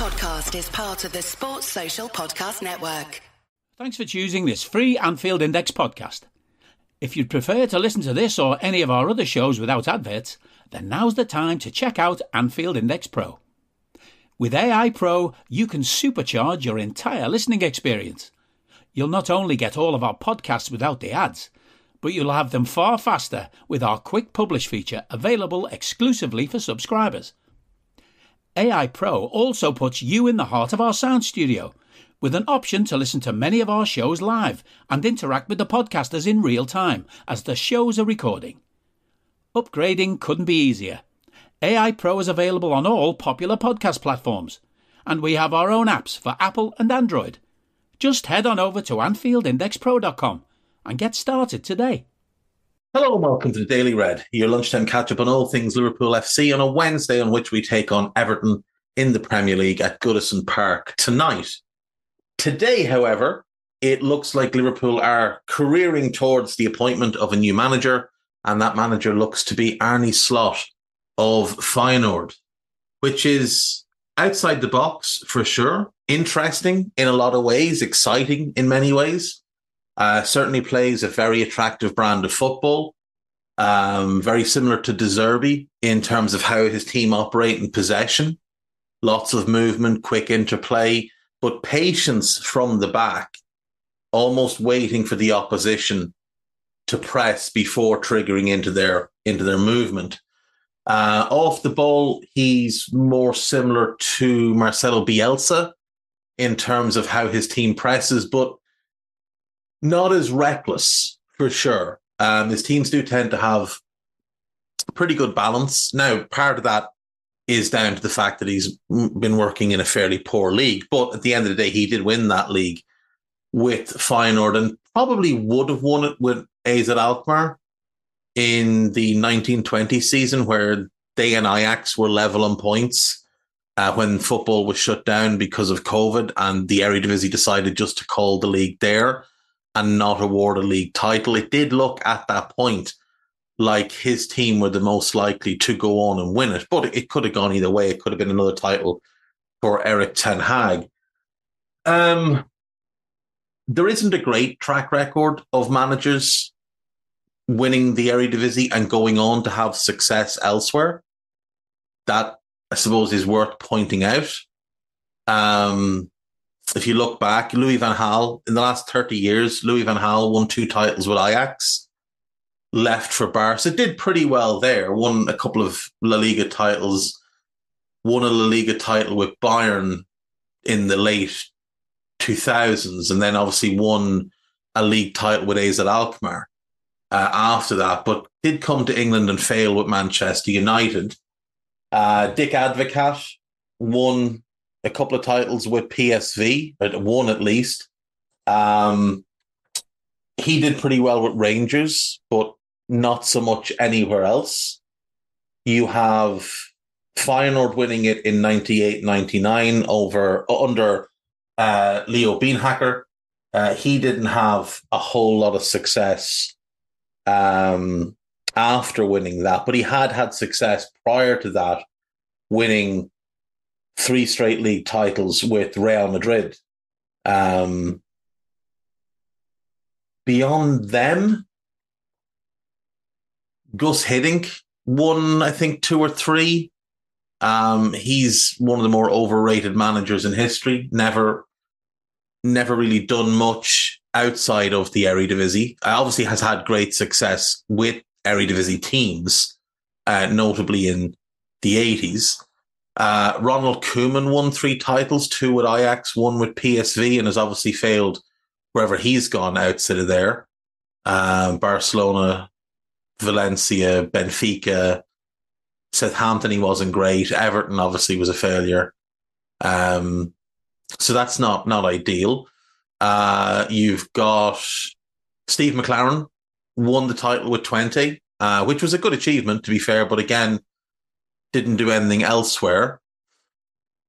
podcast is part of the Sports Social Podcast Network. Thanks for choosing this free Anfield Index podcast. If you'd prefer to listen to this or any of our other shows without adverts, then now's the time to check out Anfield Index Pro. With AI Pro, you can supercharge your entire listening experience. You'll not only get all of our podcasts without the ads, but you'll have them far faster with our quick publish feature available exclusively for subscribers. AI Pro also puts you in the heart of our sound studio, with an option to listen to many of our shows live and interact with the podcasters in real time as the shows are recording. Upgrading couldn't be easier. AI Pro is available on all popular podcast platforms, and we have our own apps for Apple and Android. Just head on over to AnfieldIndexPro.com and get started today. Hello and welcome to the Daily Red, your lunchtime catch-up on all things Liverpool FC on a Wednesday on which we take on Everton in the Premier League at Goodison Park tonight. Today, however, it looks like Liverpool are careering towards the appointment of a new manager, and that manager looks to be Arne Slot of Feyenoord, which is outside the box for sure, interesting in a lot of ways, exciting in many ways. Certainly plays a very attractive brand of football, very similar to De Zerbi in terms of how his team operate in possession. Lots of movement, quick interplay, but patience from the back, almost waiting for the opposition to press before triggering into their movement. Off the ball, he's more similar to Marcelo Bielsa in terms of how his team presses, but not as reckless, for sure. His teams do tend to have pretty good balance. Now, part of that is down to the fact that he's been working in a fairly poor league. But at the end of the day, he did win that league with Feyenoord and probably would have won it with AZ Alkmaar in the 1920 season, where they and Ajax were level on points when football was shut down because of COVID, and the Eredivisie decided just to call the league there and not award a league title. It did look at that point like his team were the most likely to go on and win it, but it could have gone either way. It could have been another title for Erik ten Hag. There isn't a great track record of managers winning the Eredivisie and going on to have success elsewhere. That, I suppose, is worth pointing out. If you look back, Louis van Gaal, in the last 30 years, Louis van Gaal won 2 titles with Ajax, left for Barca, did pretty well there, won a couple of La Liga titles, won a La Liga title with Bayern in the late 2000s, and then obviously won a league title with AZ Alkmaar after that, but did come to England and fail with Manchester United. Dick Advocaat won a couple of titles with PSV, one at least. He did pretty well with Rangers, but not so much anywhere else. You have Feyenoord winning it in 98-99 under Leo Beenhakker. He didn't have a whole lot of success after winning that, but he had success prior to that, winning 3 straight league titles with Real Madrid. Beyond them, Gus Hiddink won, I think, 2 or 3. He's one of the more overrated managers in history. Never really done much outside of the Eredivisie. Obviously has had great success with Eredivisie teams, notably in the 80s. Ronald Koeman won 3 titles, 2 with Ajax, 1 with PSV, and has obviously failed wherever he's gone outside of there. Barcelona, Valencia, Benfica, Southampton, he wasn't great. Everton obviously was a failure. So that's not ideal. You've got Steve McLaren, won the title with 20, which was a good achievement, to be fair, but again, didn't do anything elsewhere.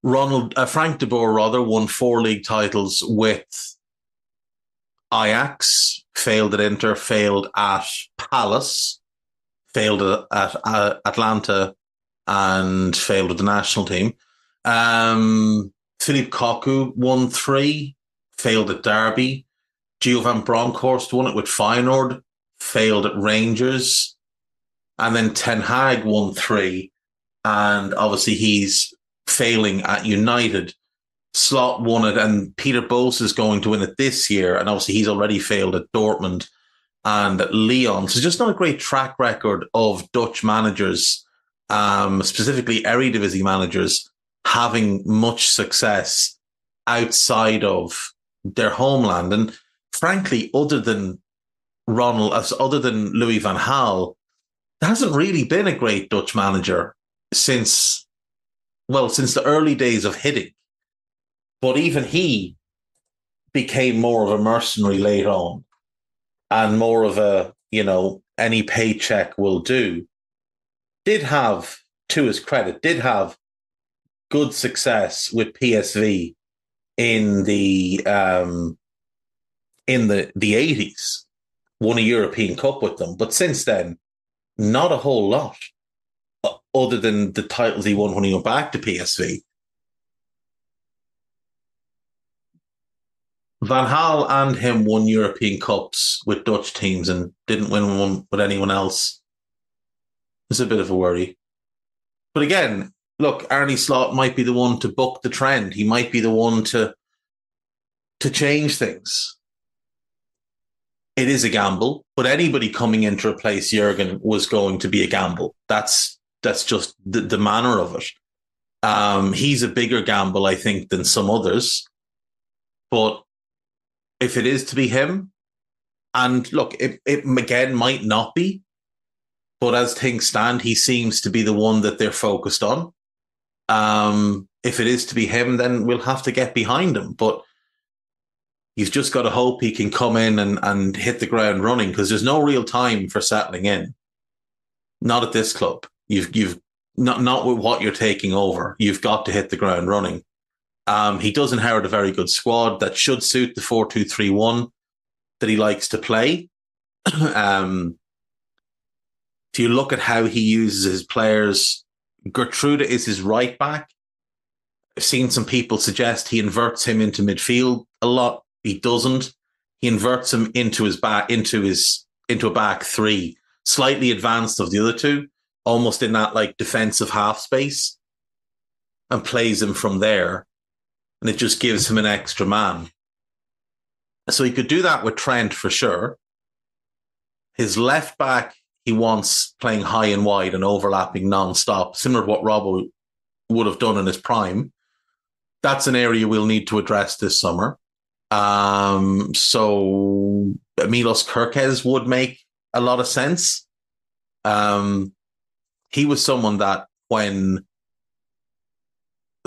Frank de Boer won 4 league titles with Ajax, failed at Inter, failed at Palace, failed at Atlanta, and failed with the national team. Philippe Cocu won 3, failed at Derby. Gio van Bronckhorst won it with Feyenoord, failed at Rangers. And then Ten Hag won 3, and obviously he's failing at United. Slot won it, and Peter Bos is going to win it this year, and obviously he's already failed at Dortmund and at Lyon. So just not a great track record of Dutch managers, specifically Eredivisie managers, having much success outside of their homeland. And frankly, other than Louis van Gaal, there hasn't really been a great Dutch manager since the early days of Hendrick. But even he became more of a mercenary later on, and more of a, any paycheck will do. Did have, to his credit, good success with PSV in the 80s. Won a European Cup with them, but since then, not a whole lot, other than the titles he won when he went back to PSV. Van Gaal and him won European Cups with Dutch teams and didn't win one with anyone else. It's a bit of a worry. But again, look, Arne Slot might be the one to buck the trend. He might be the one to change things. It is a gamble, but anybody coming in to replace Jurgen was going to be a gamble. That's just the manner of it. He's a bigger gamble, I think, than some others. But if it is to be him, and look, it again might not be, but as things stand, he seems to be the one that they're focused on. If it is to be him, then we'll have to get behind him. But you've just got to hope he can come in and hit the ground running, because there's no real time for settling in. Not at this club. You've not with what you're taking over. You've got to hit the ground running. He does inherit a very good squad that should suit the 4-2-3-1 that he likes to play. If you look at how he uses his players, Gertrude is his right back. I've seen some people suggest he inverts him into midfield a lot. He doesn't. He inverts him into a back 3, slightly advanced of the other two, almost in that like defensive half space, and plays him from there. And it just gives him an extra man. So he could do that with Trent for sure. His left back, he wants playing high and wide and overlapping non-stop, similar to what Robbo would have done in his prime. That's an area we'll need to address this summer. So Milos Kerkez would make a lot of sense. He was someone that when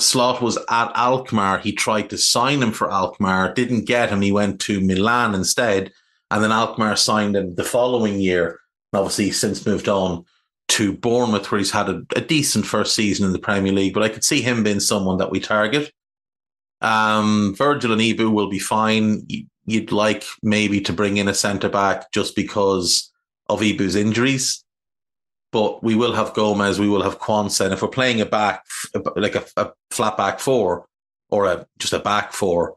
Slot was at Alkmaar, he tried to sign him for Alkmaar, didn't get him. He went to Milan instead, and then Alkmaar signed him the following year. Obviously, he's since moved on to Bournemouth, where he's had a decent first season in the Premier League. But I could see him being someone that we target. Virgil and Ibu will be fine. You'd like maybe to bring in a centre-back just because of Ibu's injuries. But we will have Gomez, we will have Quansah. And if we're playing a back, like a flat back 4 or just a back 4,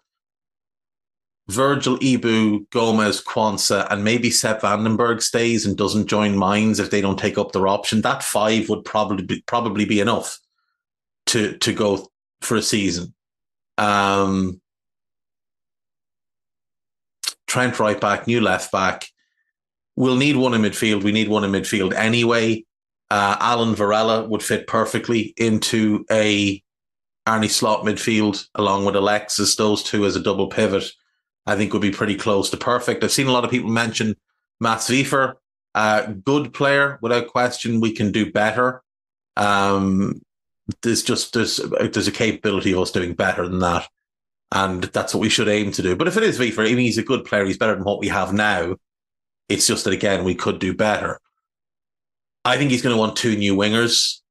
Virgil, Ibu, Gomez, Quansah, and maybe Sepp Vandenberg stays and doesn't join Mainz if they don't take up their option. That 5 would probably be enough to go for a season. Trent right back, new left back. We'll need one in midfield. We need one in midfield anyway. Alan Varela would fit perfectly into a Arne Slot midfield along with Alexis. Those two as a double pivot, I think, would be pretty close to perfect. I've seen a lot of people mention Mats Wiefer. Good player, without question. We can do better. There's a capability of us doing better than that. And that's what we should aim to do. But if it is Wiefer, I mean, he's a good player. He's better than what we have now. It's just that, again, we could do better. I think he's going to want 2 new wingers,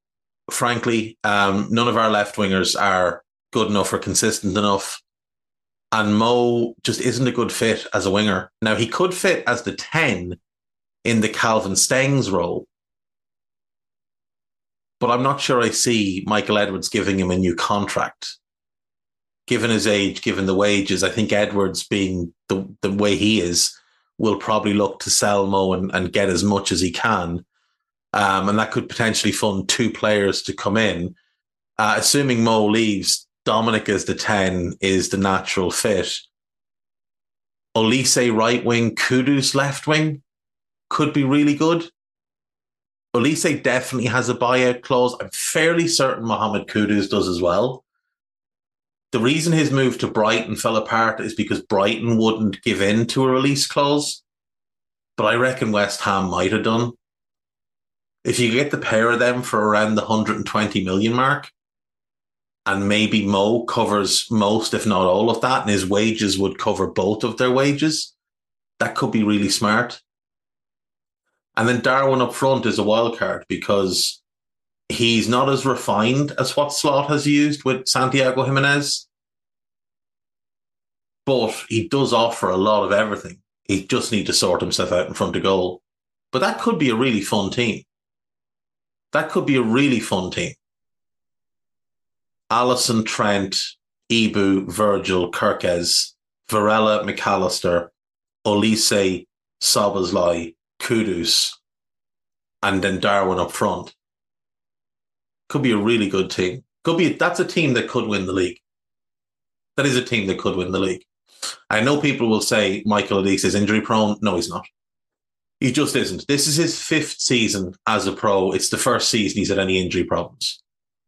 frankly. None of our left wingers are good enough or consistent enough. And Mo just isn't a good fit as a winger. Now, he could fit as the 10 in the Calvin Stengs role. But I'm not sure I see Michael Edwards giving him a new contract. given his age, given the wages, I think Edwards, being the way he is, will probably look to sell Mo and get as much as he can. And that could potentially fund 2 players to come in. Assuming Mo leaves, Dominic as the 10 is the natural fit. Olise right wing, Kudus left wing could be really good. Olise definitely has a buyout clause. I'm fairly certain Mohamed Kudus does as well. The reason his move to Brighton fell apart is because Brighton wouldn't give in to a release clause. But I reckon West Ham might have done. If you get the pair of them for around the 120 million mark, and maybe Mo covers most, if not all of that, and his wages would cover both of their wages, that could be really smart. And then Darwin up front is a wild card because he's not as refined as what Slot has used with Santiago Jimenez, but he does offer a lot of everything. He just needs to sort himself out in front of goal. But that could be a really fun team. Alisson, Trent, Ibu, Virgil, Kirkez, Varela, McAllister, Olise, Szoboszlai, Kudus, and then Darwin up front. Could be a really good team. That's a team that could win the league. That is a team that could win the league. I know people will say Michael Olise is injury prone. No, he's not. He just isn't. This is his 5th season as a pro. It's the first season he's had any injury problems.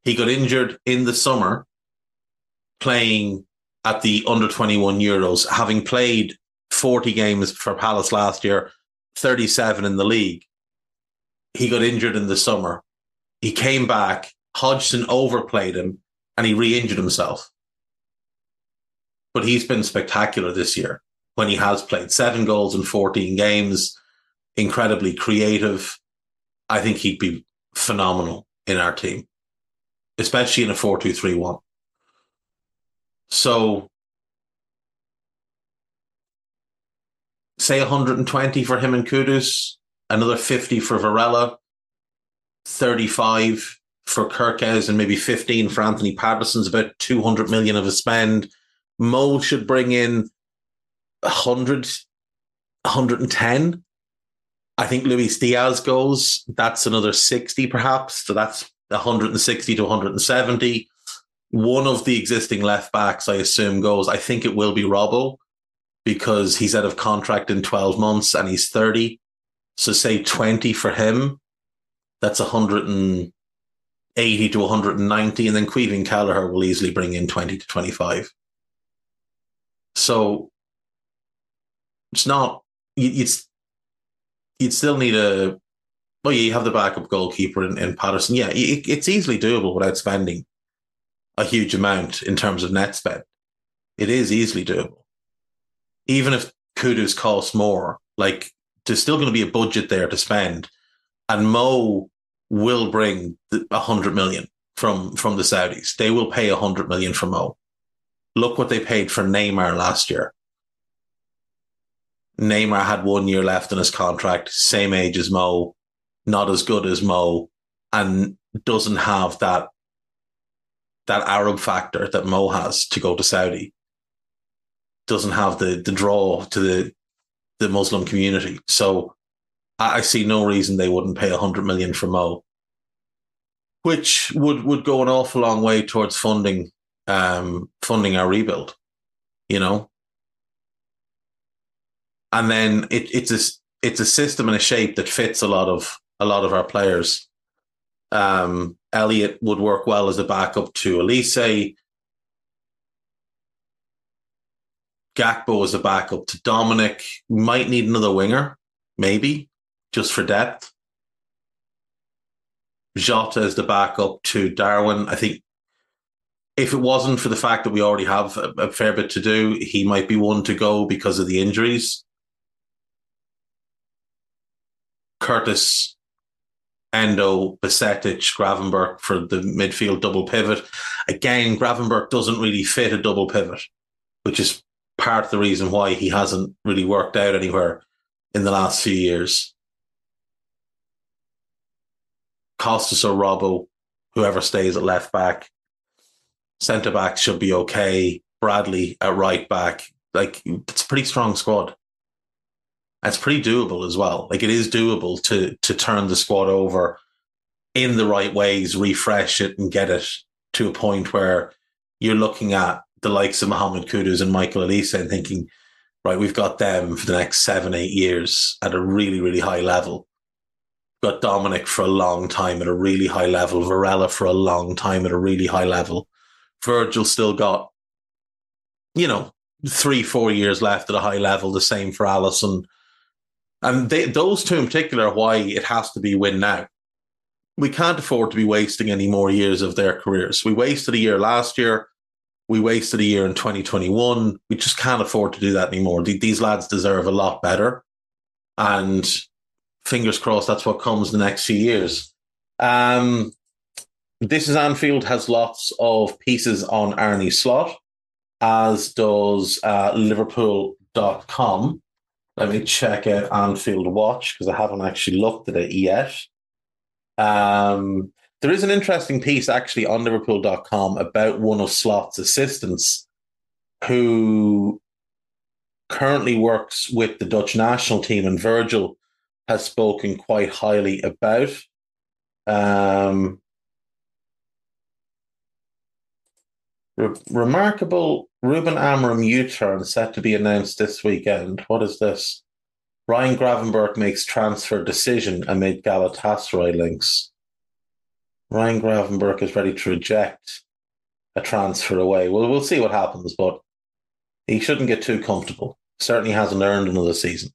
He got injured in the summer playing at the under-21 Euros, having played 40 games for Palace last year, 37 in the league. He got injured in the summer. He came back, Hodgson overplayed him, and he re-injured himself. But he's been spectacular this year when he has played. 7 goals in 14 games, incredibly creative. I think he'd be phenomenal in our team, especially in a 4-2-3-1. So, say 120 for him and Kudus, another 50 for Varela, 35 for Kirkez, and maybe 15 for Anthony Patterson's about 200 million of a spend. Mo should bring in 100, 110. I think Luis Diaz goes. That's another 60 perhaps. So that's 160 to 170. One of the existing left backs, I assume, goes. I think it will be Robbo because he's out of contract in 12 months and he's 30. So say 20 for him. That's 180 to 190. And then Queven Callagher will easily bring in 20 to 25. So it's not, you'd still need you have the backup goalkeeper in Patterson. Yeah, it's easily doable without spending a huge amount in terms of net spend. It is easily doable. Even if Kudus costs more, like there's still going to be a budget there to spend. And Mo will bring 100 million from the Saudis. They will pay 100 million for Mo. Look what they paid for Neymar last year. Neymar had 1 year left in his contract, same age as Mo, not as good as Mo, and doesn't have that Arab factor that Mo has to go to Saudi. Doesn't have the draw to the Muslim community. So I see no reason they wouldn't pay 100 million for Mo, which would go an awful long way towards funding our rebuild, you know. And then it's a system and a shape that fits a lot of our players. Elliott would work well as a backup to Olise. Gakpo as a backup to Dominic. Might need another winger, maybe, just for depth. Jota as the backup to Darwin. I think if it wasn't for the fact that we already have a fair bit to do, he might be one to go because of the injuries. Curtis, Endo, Besetic, Gravenberch for the midfield double pivot. Again, Gravenberch doesn't really fit a double pivot, which is part of the reason why he hasn't really worked out anywhere in the last few years. Costas or Robbo, whoever stays at left back. Centre back should be okay. Bradley at right back. Like, it's a pretty strong squad. It's pretty doable as well. Like, it is doable to turn the squad over in the right ways, refresh it and get it to a point where you're looking at the likes of Mohamed Kudus and Michael Olise and thinking, right, we've got them for the next 7-8 years at a really, really high level. We've got Dominic for a long time at a really high level. Varela for a long time at a really high level. Virgil still got, 3-4 years left at a high level. The same for Alisson. And those two in particular are why it has to be win now. We can't afford to be wasting any more years of their careers. We wasted a year last year. We wasted a year in 2021. We just can't afford to do that anymore. These lads deserve a lot better. And fingers crossed, that's what comes the next few years. This is Anfield, has lots of pieces on Arne Slot, as does Liverpool.com. Let me check out Anfield Watch because I haven't actually looked at it yet. There is an interesting piece actually on Liverpool.com about one of Slot's assistants who currently works with the Dutch national team, and Virgil has spoken quite highly about. Remarkable Ruben Amorim U-turn set to be announced this weekend. What is this? Ryan Gravenberch makes transfer decision amid Galatasaray links. Ryan Gravenberch is ready to reject a transfer away. Well, we'll see what happens, but he shouldn't get too comfortable. Certainly hasn't earned another season.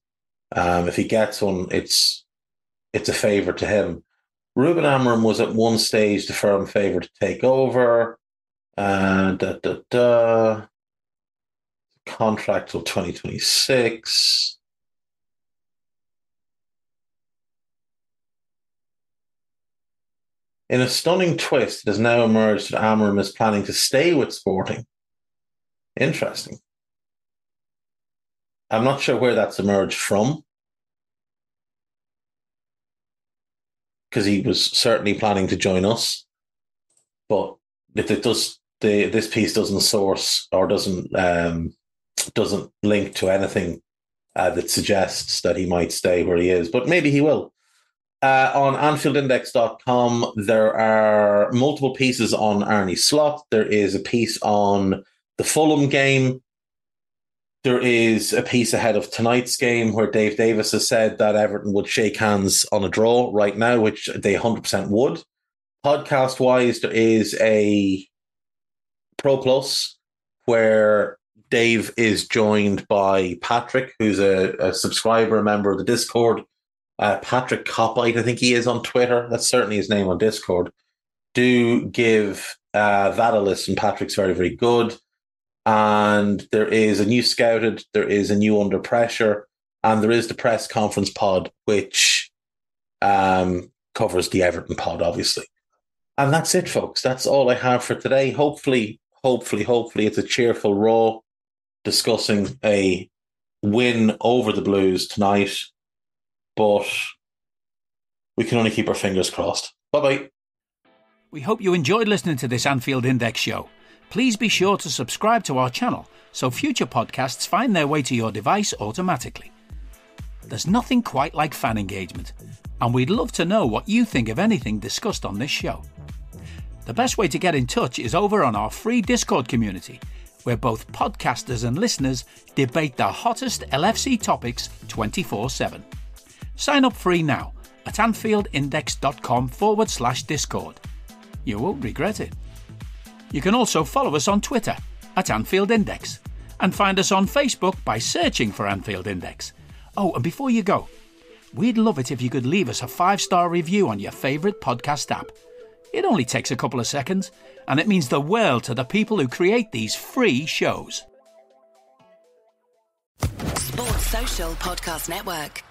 If he gets one, it's a favour to him. Ruben Amorim was at one stage the firm favourite to take over. Contract till 2026. In a stunning twist, it has now emerged that Amorim is planning to stay with Sporting. Interesting. I'm not sure where that's emerged from, because he was certainly planning to join us. But if it does, this piece doesn't source or doesn't link to anything that suggests that he might stay where he is. But maybe he will. On AnfieldIndex.com, there are multiple pieces on Arne Slot. There is a piece on the Fulham game. There is a piece ahead of tonight's game where Dave Davis has said that Everton would shake hands on a draw right now, which they 100% would. Podcast-wise, there is a Pro Plus where Dave is joined by Patrick, who's a subscriber, a member of the Discord. Patrick Copite, I think he is on Twitter. That's certainly his name on Discord. Do give that a listen. Patrick's very, very good. And there is a new Scouted, there is a new Under Pressure, and there is the press conference pod, which covers the Everton pod, obviously. And that's it, folks. That's all I have for today. Hopefully, it's a cheerful Raw discussing a win over the Blues tonight. But we can only keep our fingers crossed. Bye-bye. We hope you enjoyed listening to this Anfield Index show. Please be sure to subscribe to our channel so future podcasts find their way to your device automatically. There's nothing quite like fan engagement, and we'd love to know what you think of anything discussed on this show. The best way to get in touch is over on our free Discord community, where both podcasters and listeners debate the hottest LFC topics 24/7. Sign up free now at AnfieldIndex.com/Discord. You won't regret it. You can also follow us on Twitter at Anfield Index and find us on Facebook by searching for Anfield Index. Oh, and before you go, we'd love it if you could leave us a 5-star review on your favourite podcast app. It only takes a couple of seconds, and it means the world to the people who create these free shows. Sports Social Podcast Network.